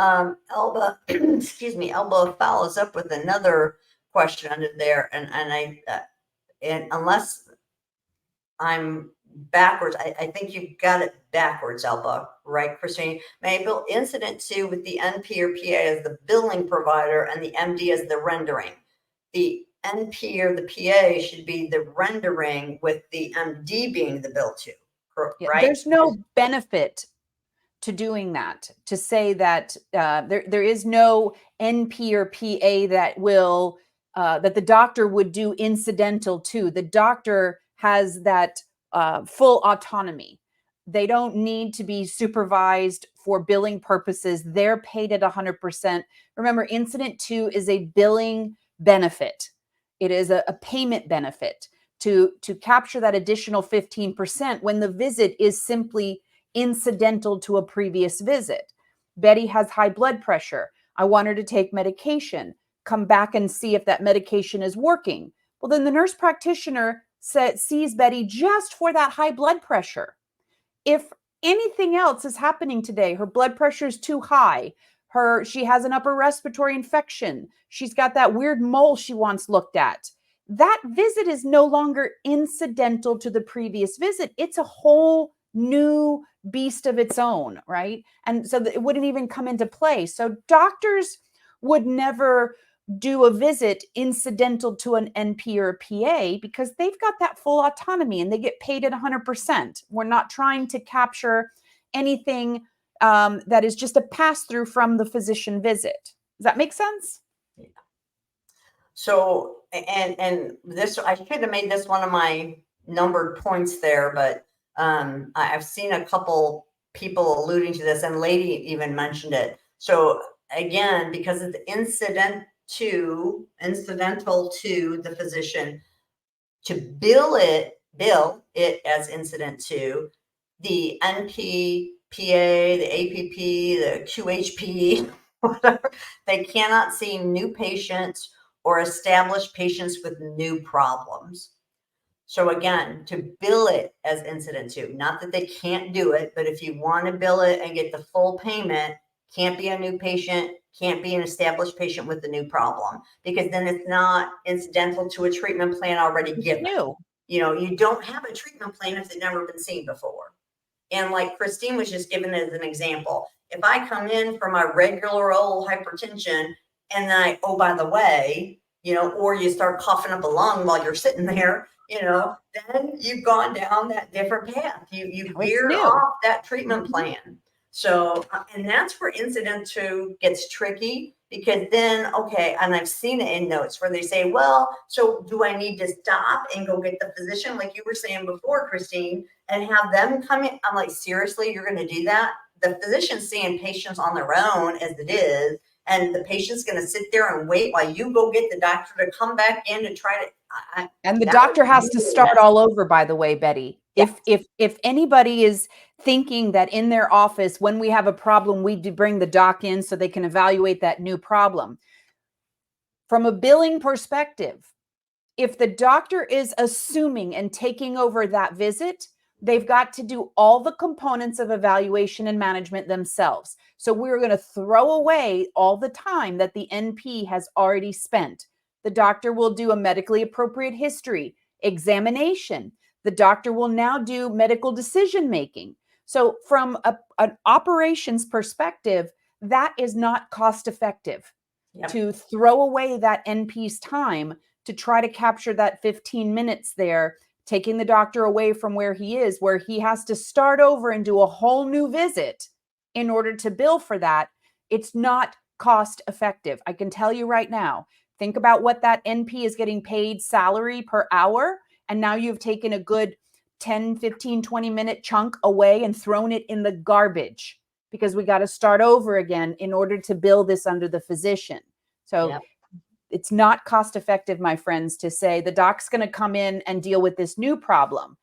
Elba, excuse me, Elba follows up with another question under there, and unless I'm backwards, I think you've got it backwards, Elba, right, Christine? May bill incident to with the NP or PA as the billing provider and the MD as the rendering. The NP or the PA should be the rendering with the MD being the bill to, right? There's no benefit to doing that, to say that there is no NP or PA that will that the doctor would do incidental to. The doctor has that full autonomy. They don't need to be supervised for billing purposes. They're paid at 100%. Remember, incident to is a billing benefit. It is a payment benefit to capture that additional 15% when the visit is simply incidental to a previous visit. Betty has high blood pressure. I want her to take medication. Come back and see if that medication is working. Well, then the nurse practitioner sees Betty just for that high blood pressure. If anything else is happening today, her blood pressure is too high, she has an upper respiratory infection, she's got that weird mole she wants looked at, that visit is no longer incidental to the previous visit. It's a whole new beast of its own, right? And so it wouldn't even come into play. So doctors would never do a visit incidental to an NP or a PA because they've got that full autonomy and they get paid at 100%. We're not trying to capture anything that is just a pass-through from the physician visit. Does that make sense? Yeah. So, and this, I should have made this one of my numbered points there, but I've seen a couple people alluding to this, and Lady even mentioned it. So again, because it's incidental to the physician, to bill it as incident to, the NP, PA, the APP, the QHP, whatever, they cannot see new patients or establish patients with new problems. So again, to bill it as incident to, not that they can't do it, but if you want to bill it and get the full payment, can't be a new patient, can't be an established patient with a new problem, because then it's not incidental to a treatment plan already given. You don't have a treatment plan if they've never been seen before. And like Christine was just given as an example, if I come in for my regular old hypertension and then oh, by the way, or you start coughing up a lung while you're sitting there, then you've gone down that different path. You veered off that treatment plan. So, and that's where incident to gets tricky, because then, okay, and I've seen it in notes where they say, well, so do I need to stop and go get the physician, like you were saying before, Christine, and have them come in? I'm like, seriously, you're going to do that? The physician's seeing patients on their own as it is, and the patient's going to sit there and wait while you go get the doctor to come back in to try to. And the doctor has to start all over, by the way, Betty. Yeah. If anybody is thinking that in their office, when we have a problem, we bring the doc in so they can evaluate that new problem. From a billing perspective, if the doctor is assuming and taking over that visit, they've got to do all the components of evaluation and management themselves. So we're going to throw away all the time that the NP has already spent. The doctor will do a medically appropriate history, examination. The doctor will now do medical decision-making. So from an operations perspective, that is not cost-effective. Yep. To throw away that NP's time to try to capture that 15 minutes there, taking the doctor away from where he is, where he has to start over and do a whole new visit in order to bill for that. It's not cost effective. I can tell you right now, think about what that NP is getting paid salary per hour. And now you've taken a good 10, 15, 20-minute chunk away and thrown it in the garbage, because we got to start over again in order to bill this under the physician. So it's not cost effective, my friends, to say the doc's going to come in and deal with this new problem.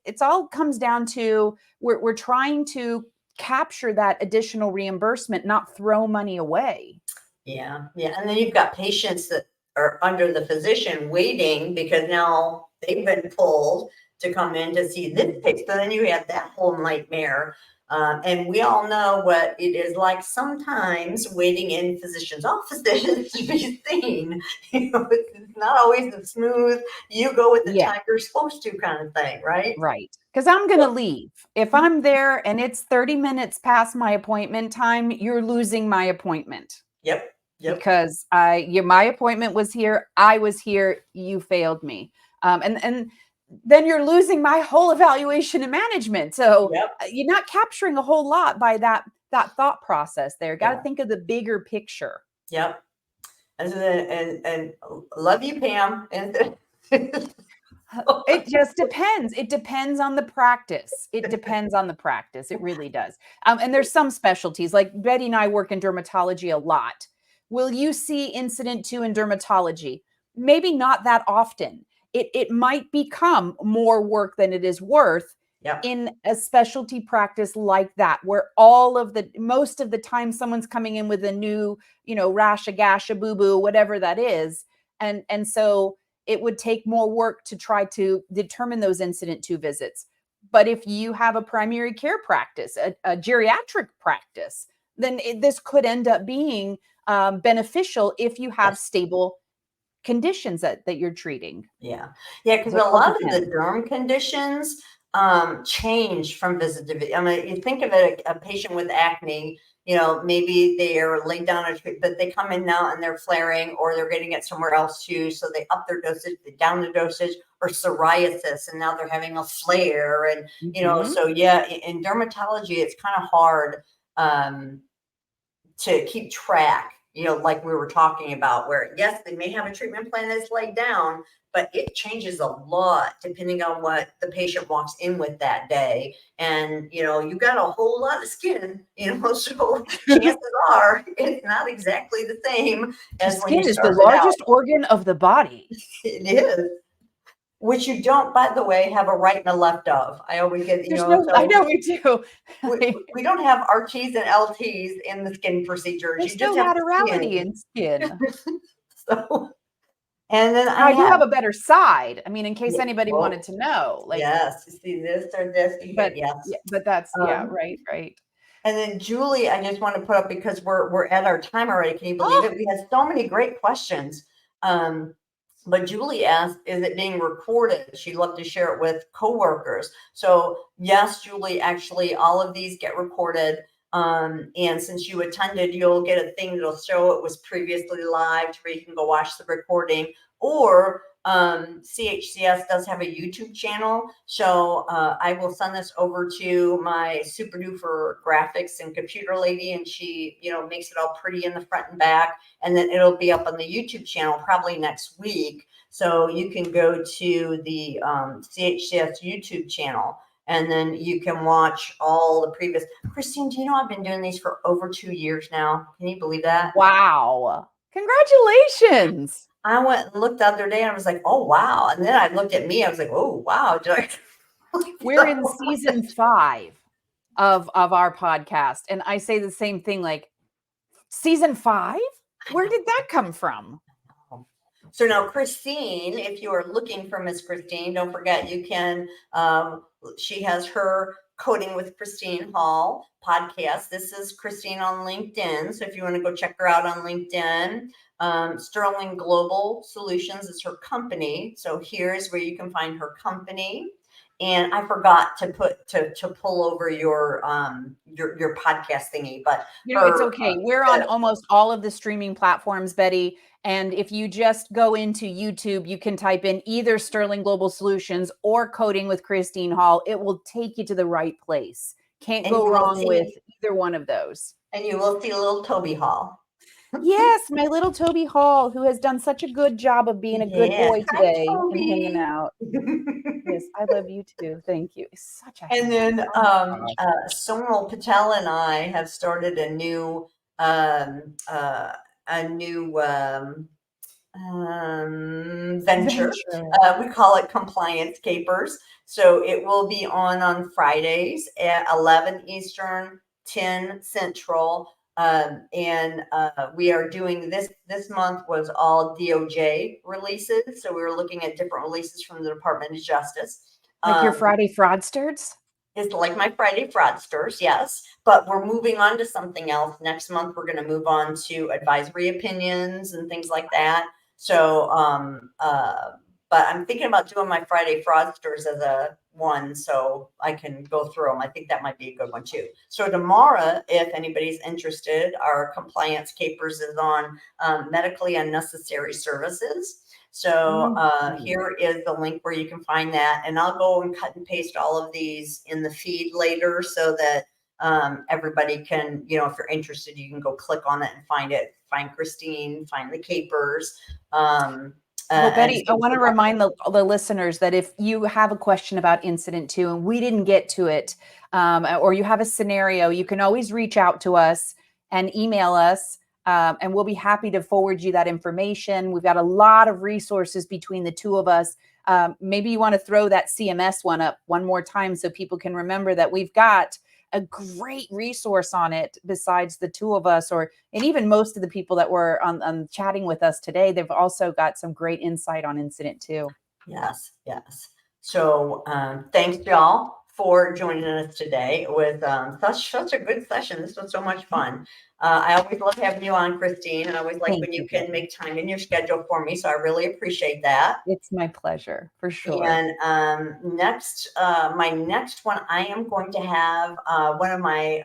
It's all comes down to we're trying to capture that additional reimbursement, not throw money away. Yeah. And then you've got patients that are under the physician waiting because now they've been pulled to come in to see this patient. So then you have that whole nightmare. And we all know what it is like sometimes waiting in physicians' offices to be seen. It's not always the smooth, you go with the time you're supposed to kind of thing, right? Right. Because I'm going to leave. If I'm there and it's 30 minutes past my appointment time, you're losing my appointment. Yep. Because my appointment was here, I was here, you failed me. And then you're losing my whole evaluation and management. So you're not capturing a whole lot by that thought process there. Got to think of the bigger picture. Yep. And love you, Pam. It just depends. It depends on the practice. It depends on the practice. It really does. And there's some specialties, like Betty and I work in dermatology a lot. Will you see incident 2 in dermatology? Maybe not that often. It might become more work than it is worth in a specialty practice like that, where most of the time someone's coming in with a new, rash, a gash, a boo-boo, whatever that is. And so it would take more work to try to determine those incident 2 visits. But if you have a primary care practice, a geriatric practice, then this could end up being beneficial if you have stable conditions that you're treating. Yeah, because a lot of the derm conditions change from visit to visit. I mean, you think of it, a patient with acne, maybe they are laid down, but they come in now and they're flaring, or they're getting it somewhere else too. So they up their dosage, they down the dosage, or psoriasis, and now they're having a flare. And, so in dermatology, it's kind of hard to keep track, like we were talking about, where yes, they may have a treatment plan that's laid down, but it changes a lot depending on what the patient walks in with that day. And, you got a whole lot of skin, so chances are it's not exactly the same as when you skin is the largest organ of the body. It is. Which you don't, by the way, have a right and a left of. I always get, I know we do. We don't have RTs and LTs in the skin procedures. There's no laterality in skin. So, and then I do have a better side. I mean, in case anybody wanted to know. Yes, you see this or this. But that's right. And then Julie, I just want to put up, because we're at our time already. Can you believe it? We had so many great questions. But Julie asked, is it being recorded? She'd love to share it with coworkers. So yes, Julie, actually all of these get recorded. And since you attended, you'll get a thing that'll show it was previously live, where you can go watch the recording. Or CHCS does have a YouTube channel. So I will send this over to my super duper graphics and computer lady, and she, makes it all pretty in the front and back. And then it'll be up on the YouTube channel probably next week. So you can go to the CHCS YouTube channel, and then you can watch all the previous. Christine, do you know I've been doing these for over 2 years now? Can you believe that? Wow. Congratulations. I went and looked the other day and I was like, oh, wow. And then I looked at me, I was like, oh, wow. We're in season 5 of our podcast. And I say the same thing, like, season 5? Where did that come from? So now, Christine, if you are looking for Miss Christine, don't forget you can, she has her Coding with Christine Hall podcast. This is Christine on LinkedIn. So if you want to go check her out on LinkedIn, Sterling Global Solutions is her company. So here's where you can find her company. and I forgot to pull over your podcast thingy, but it's okay. We're on almost all of the streaming platforms, Betty. And if you just go into YouTube, you can type in either Sterling Global Solutions or Coding with Christine Hall. It will take you to the right place. Can't go wrong with either one of those. And you will see little Toby Hall. Yes, my little Toby Hall, who has done such a good job of being a good boy today and hanging out. Yes, I love you too. Thank you. It's such a and then Sonal Patel and I have started a new venture. We call it Compliance Capers. So it will be on Fridays at 11 Eastern, 10 Central. And we are doing this month was all DOJ releases. So we were looking at different releases from the Department of Justice. Like your Friday fraudsters? It's like my Friday fraudsters, yes. But we're moving on to something else. Next month, we're going to move on to advisory opinions and things like that. So, but I'm thinking about doing my Friday fraudsters as a one so I can go through them. I think that might be a good one too. So tomorrow, if anybody's interested, our Compliance Capers is on medically unnecessary services. So here is the link where you can find that. And I'll go and cut and paste all of these in the feed later so that everybody can, if you're interested, you can go click on it and find it. Find Christine, find the capers. Well, Betty, I want to remind the listeners that if you have a question about Incident 2 and we didn't get to it, or you have a scenario, you can always reach out to us and email us. And we'll be happy to forward you that information. We've got a lot of resources between the two of us. Maybe you want to throw that CMS one up one more time so people can remember that we've got a great resource on it besides the two of us, and even most of the people that were on chatting with us today. They've also got some great insight on Incident 2. Yes. So thanks, y'all, for joining us today with such a good session. This was so much fun. I always love having you on, Christine, and I always like when you can make time in your schedule for me. So I really appreciate that. It's my pleasure, for sure. And my next one, I am going to have one of my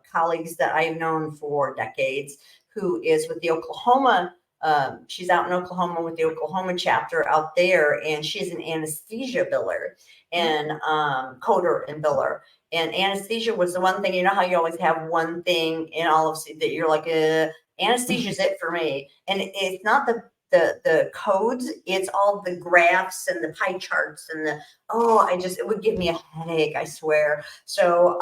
colleagues that I've known for decades, who is with the Oklahoma. She's out in Oklahoma with the Oklahoma chapter out there, and she's an anesthesia biller and coder and biller. And anesthesia was the one thing, you know how you always have one thing in all of that you're like, anesthesia is it for me. And it's not the codes, it's all the graphs and the pie charts and it would give me a headache, I swear. So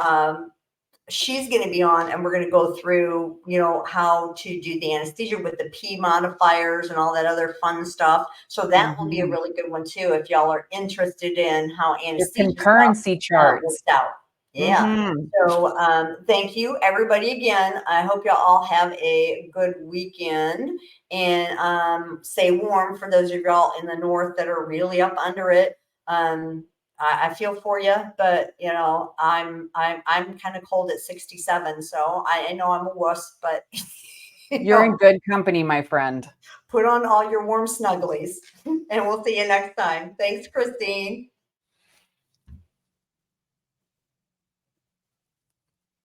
she's going to be on, and we're going to go through, how to do the anesthesia with the P modifiers and all that other fun stuff. So that will be a really good one too, if y'all are interested in how anesthesia concurrency charts works out. Yeah. So thank you, everybody, again. I hope y'all all have a good weekend, and stay warm for those of y'all in the north that are really up under it. I feel for you, but I'm kind of cold at 67, so I know I'm a wuss, but you're in good company, my friend. Put on all your warm snugglies, and we'll see you next time. Thanks, Christine.